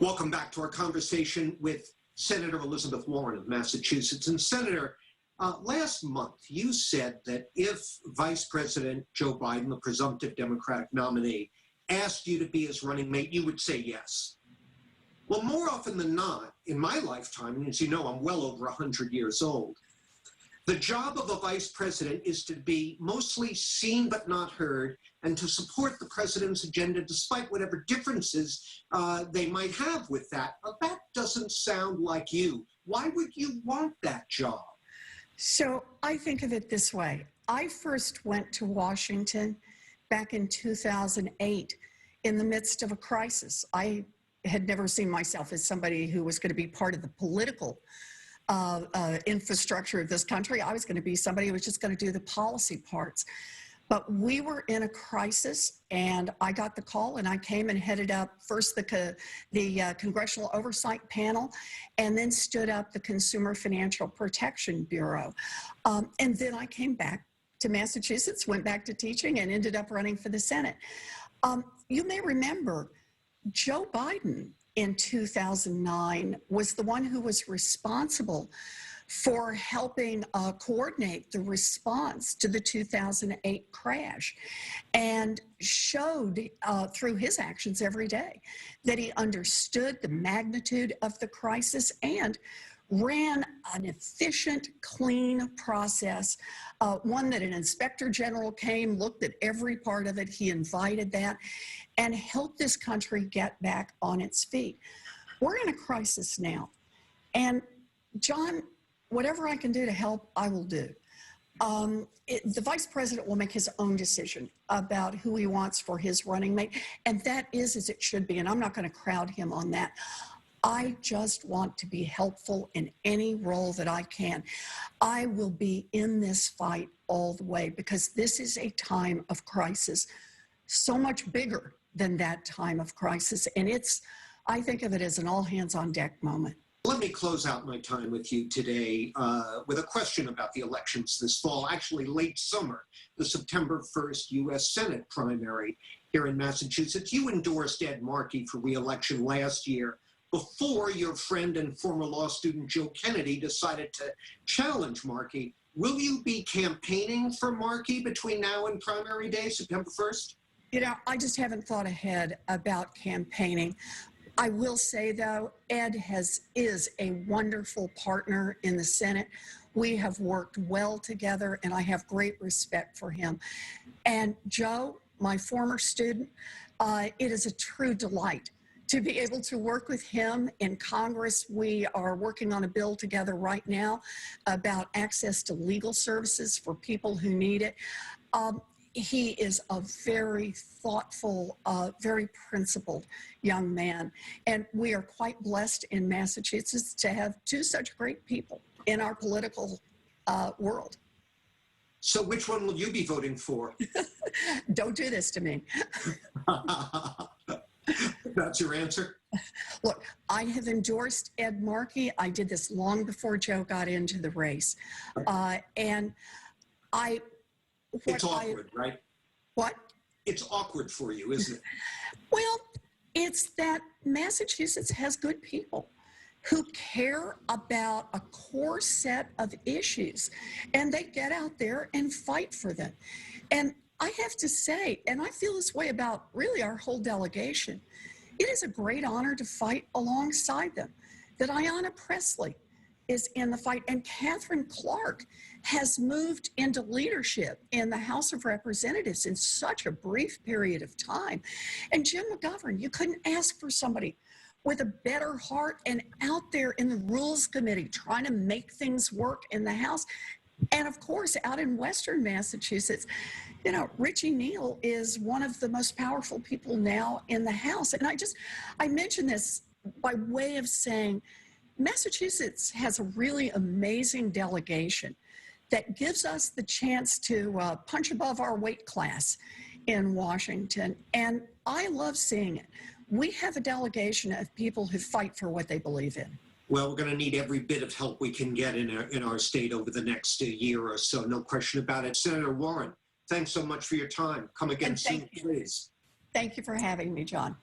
Welcome back to our conversation with Senator Elizabeth Warren of Massachusetts. And Senator, last month you said that if Vice President Joe Biden, the presumptive Democratic nominee, asked you to be his running mate, you would say yes. Well, more often than not, in my lifetime, and as you know, I'm well over 100 years old, the job of a vice president is to be mostly seen but not heard and to support the president's agenda despite whatever differences they might have with that. That doesn't sound like you. Why would you want that job? So I think of it this way. I first went to Washington back in 2008 in the midst of a crisis. I had never seen myself as somebody who was going to be part of the political infrastructure of this country. I was going to be somebody who was just going to do the policy parts. But we were in a crisis, and I got the call, and I came and headed up first the Congressional Oversight Panel, and then stood up the Consumer Financial Protection Bureau. And then I came back to Massachusetts, went back to teaching, and ended up running for the Senate. You may remember Joe Biden in 2009 was the one who was responsible for helping coordinate the response to the 2008 crash, and showed through his actions every day that he understood the magnitude of the crisis and ran an efficient, clean process, one that an inspector general came, looked at every part of it, he invited that, and helped this country get back on its feet. We're in a crisis now, and John, whatever I can do to help, I will do. The vice president will make his own decision about who he wants for his running mate, and that is as it should be, and I'm not going to crowd him on that. I just want to be helpful in any role that I can. I will be in this fight all the way because this is a time of crisis, so much bigger than that time of crisis, and I think of it as an all-hands-on-deck moment. Let me close out my time with you today with a question about the elections this fall, actually late summer, the September 1st U.S. Senate primary here in Massachusetts. You endorsed Ed Markey for re-election last year before your friend and former law student Joe Kennedy decided to challenge Markey. Will you be campaigning for Markey between now and primary day, September 1st? You know, I just haven't thought ahead about campaigning. I will say, though, Ed is a wonderful partner in the Senate. We have worked well together, and I have great respect for him. And Joe, my former student, it is a true delight to be able to work with him in Congress. We are working on a bill together right now about access to legal services for people who need it. He is a very thoughtful, very principled young man. And we are quite blessed in Massachusetts to have two such great people in our political world. So which one will you be voting for? Don't do this to me. That's your answer? Look, I have endorsed Ed Markey. I did this long before Joe got into the race. It's awkward, right? What? It's awkward for you, isn't it? Well, it's that Massachusetts has good people who care about a core set of issues, and they get out there and fight for them. And I have to say, and I feel this way about really our whole delegation, it is a great honor to fight alongside them. That Ayanna Pressley is in the fight, and Catherine Clark has moved into leadership in the House of Representatives in such a brief period of time. And Jim McGovern, you couldn't ask for somebody with a better heart and out there in the Rules Committee trying to make things work in the House. And of course, out in Western Massachusetts, you know, Richie Neal is one of the most powerful people now in the House. And I mention this by way of saying Massachusetts has a really amazing delegation that gives us the chance to punch above our weight class in Washington. And I love seeing it. We have a delegation of people who fight for what they believe in. Well, we're going to need every bit of help we can get in our state over the next year or so, no question about it. Senator Warren, thanks so much for your time. Come again soon, please. Thank you for having me, John.